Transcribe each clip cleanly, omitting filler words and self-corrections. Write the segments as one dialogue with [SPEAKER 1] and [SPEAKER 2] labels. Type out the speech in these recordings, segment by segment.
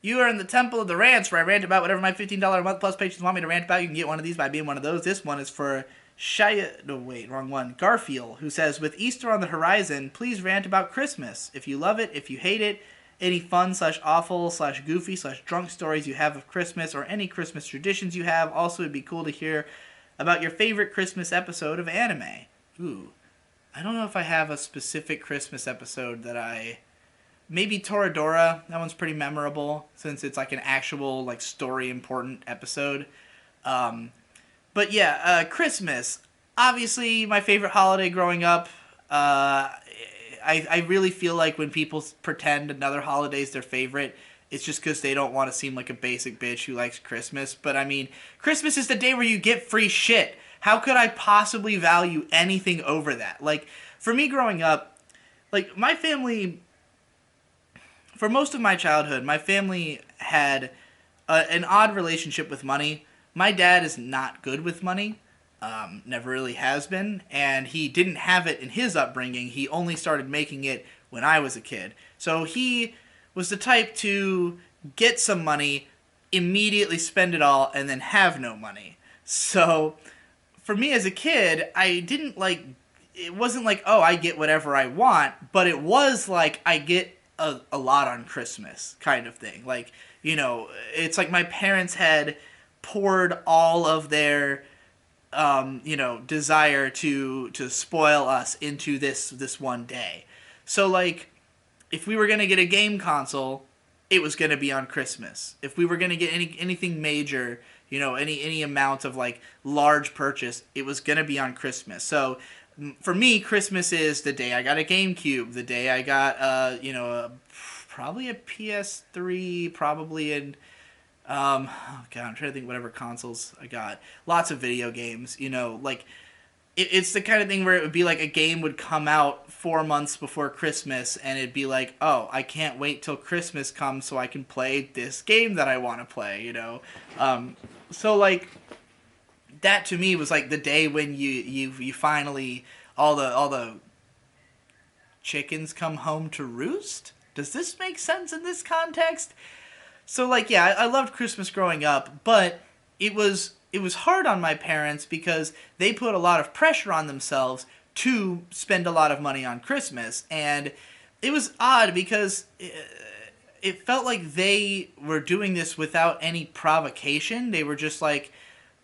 [SPEAKER 1] You are in the Temple of the Rants, where I rant about whatever my $15 a month plus patrons want me to rant about. You can get one of these by being one of those. This one is for Shia... No, wait, wrong one. Garfield, who says, with Easter on the horizon, please rant about Christmas. If you love it, if you hate it, any fun slash awful slash goofy slash drunk stories you have of Christmas, or any Christmas traditions you have. Also, it'd be cool to hear about your favorite Christmas episode of anime. Ooh. I don't know if I have a specific Christmas episode that I... Maybe Toradora. That one's pretty memorable since it's like an actual like story important episode. But yeah, Christmas. Obviously, my favorite holiday growing up. I really feel like when people pretend another holiday is their favorite, it's just because they don't want to seem like a basic bitch who likes Christmas. But I mean, Christmas is the day where you get free shit. How could I possibly value anything over that? Like, for me growing up, like, my family... For most of my childhood, my family had an odd relationship with money. My dad is not good with money, never really has been, and he didn't have it in his upbringing. He only started making it when I was a kid. So he was the type to get some money, immediately spend it all, and then have no money. So for me as a kid, I didn't like... It wasn't like, oh, I get whatever I want, but it was like I get a lot on Christmas kind of thing. Like, you know, it's like my parents had poured all of their, you know, desire to spoil us into this one day. So, like, if we were going to get a game console, it was going to be on Christmas. If we were going to get anything major, you know, any amount of, like, large purchase, it was going to be on Christmas. So for me, Christmas is the day I got a GameCube, the day I got, you know, probably a PS3, probably an, oh God, I'm trying to think whatever consoles I got. Lots of video games, you know, like, it's the kind of thing where it would be like a game would come out 4 months before Christmas, and it'd be like, oh, I can't wait till Christmas comes so I can play this game that I want to play, you know? So, like... That to me was like the day when you finally all the chickens come home to roost. Does this make sense in this context? So like yeah, I loved Christmas growing up, but it was hard on my parents because they put a lot of pressure on themselves to spend a lot of money on Christmas, and it was odd because it felt like they were doing this without any provocation. They were just like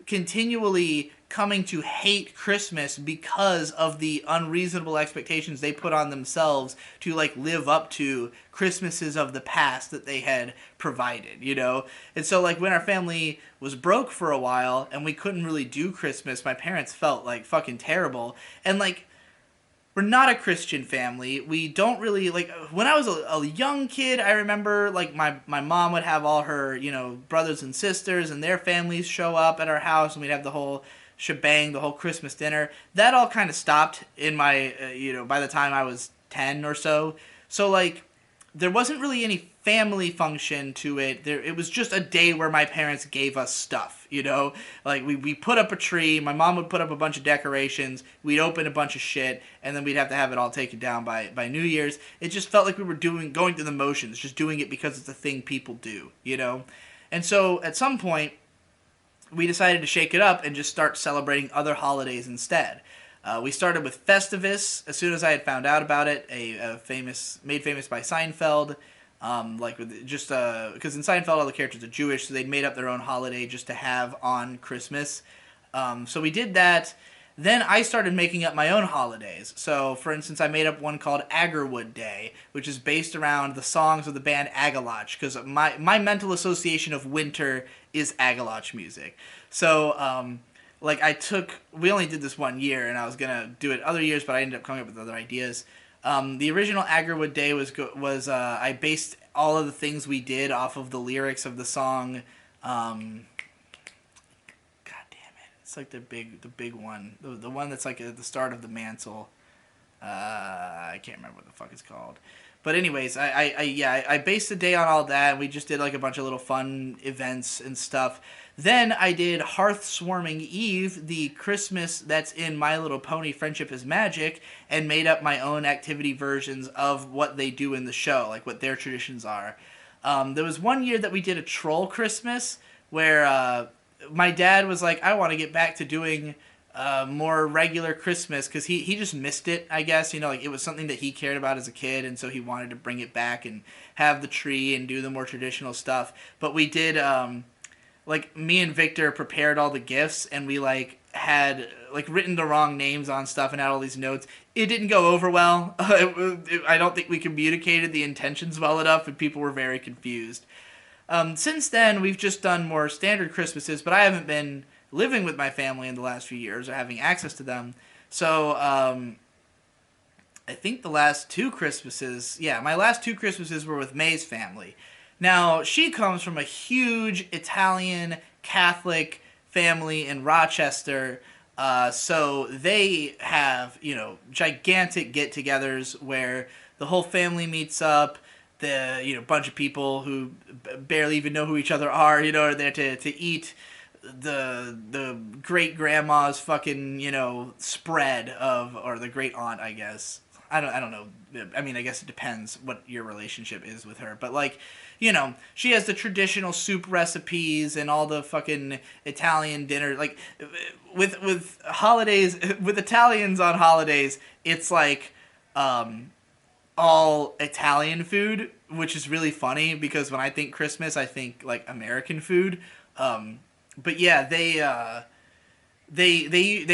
[SPEAKER 1] continually coming to hate Christmas because of the unreasonable expectations they put on themselves to like live up to Christmases of the past that they had provided, you know? And so like when our family was broke for a while and we couldn't really do Christmas, my parents felt like fucking terrible. And like, we're not a Christian family. We don't really, like, when I was a young kid, I remember, like, my mom would have all her, you know, brothers and sisters and their families show up at our house, and we'd have the whole shebang, the whole Christmas dinner. That all kind of stopped in my, you know, by the time I was 10 or so. So, like, there wasn't really any family function to it. It was just a day where my parents gave us stuff, you know? Like, we put up a tree, my mom would put up a bunch of decorations, we'd open a bunch of shit, and then we'd have to have it all taken down by New Year's. It just felt like we were going through the motions, just doing it because it's a thing people do, you know? And so, at some point, we decided to shake it up and just start celebrating other holidays instead. We started with Festivus as soon as I had found out about it, made famous by Seinfeld. Because in Seinfeld all the characters are Jewish, so they'd made up their own holiday just to have on Christmas. So we did that. Then I started making up my own holidays. So, for instance, I made up one called Agarwood Day, which is based around the songs of the band Agaloch, because my mental association of winter is Agaloch music. So, we only did this 1 year, and I was gonna do it other years, but I ended up coming up with other ideas. The original Agarwood Day was I based all of the things we did off of the lyrics of the song. God damn it! It's like the big one, the one that's like at the start of the Mansell. I can't remember what the fuck it's called. But anyways, I based the day on all that, and we just did like a bunch of little fun events and stuff. Then I did Hearth Swarming Eve, the Christmas that's in My Little Pony Friendship is Magic, and made up my own activity versions of what they do in the show, like what their traditions are. There was one year that we did a troll Christmas where my dad was like, I want to get back to doing more regular Christmas because he just missed it, I guess. You know, like it was something that he cared about as a kid, and so he wanted to bring it back and have the tree and do the more traditional stuff. But we did, like, me and Victor prepared all the gifts, and we, like, had, like, written the wrong names on stuff and had all these notes. It didn't go over well. I don't think we communicated the intentions well enough, and people were very confused. Since then, we've just done more standard Christmases, but I haven't been living with my family in the last few years or having access to them. So, I think the last two Christmases, yeah, my last two Christmases were with May's family. Now, she comes from a huge Italian Catholic family in Rochester, so they have, you know, gigantic get-togethers where the whole family meets up. The, you know, bunch of people who barely even know who each other are, you know, are there to eat the great grandma's fucking, you know, spread of, or the great aunt, I guess. I don't know. I mean, I guess it depends what your relationship is with her. But, like, you know, she has the traditional soup recipes and all the fucking Italian dinner. Like, with holidays, with Italians on holidays, it's like all Italian food, which is really funny because when I think Christmas, I think, like, American food. But yeah, they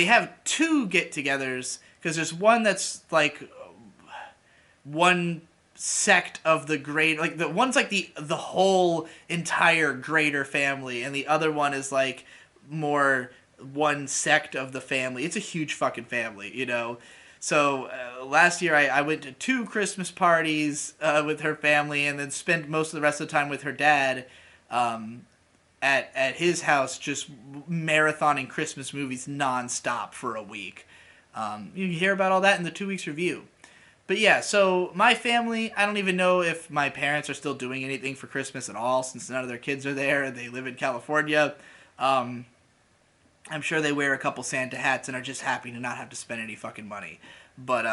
[SPEAKER 1] have two get-togethers because there's one that's like one sect of the great, like, the one's like the whole entire greater family, and the other one is like more one sect of the family. It's a huge fucking family, you know. So last year I went to two Christmas parties with her family, and then spent most of the rest of the time with her dad at his house, just marathoning Christmas movies nonstop for a week. You can hear about all that in the 2 weeks review. But yeah, so my family, I don't even know if my parents are still doing anything for Christmas at all, since none of their kids are there and they live in California. I'm sure they wear a couple Santa hats and are just happy to not have to spend any fucking money. But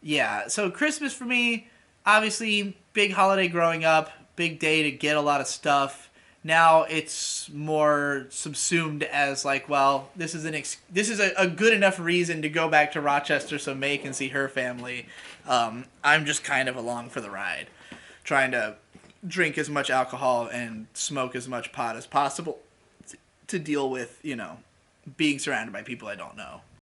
[SPEAKER 1] yeah, so Christmas for me, obviously, big holiday growing up, big day to get a lot of stuff. Now it's more subsumed as like, well, this is a good enough reason to go back to Rochester so May can see her family. I'm just kind of along for the ride, trying to drink as much alcohol and smoke as much pot as possible to deal with, you know, being surrounded by people I don't know.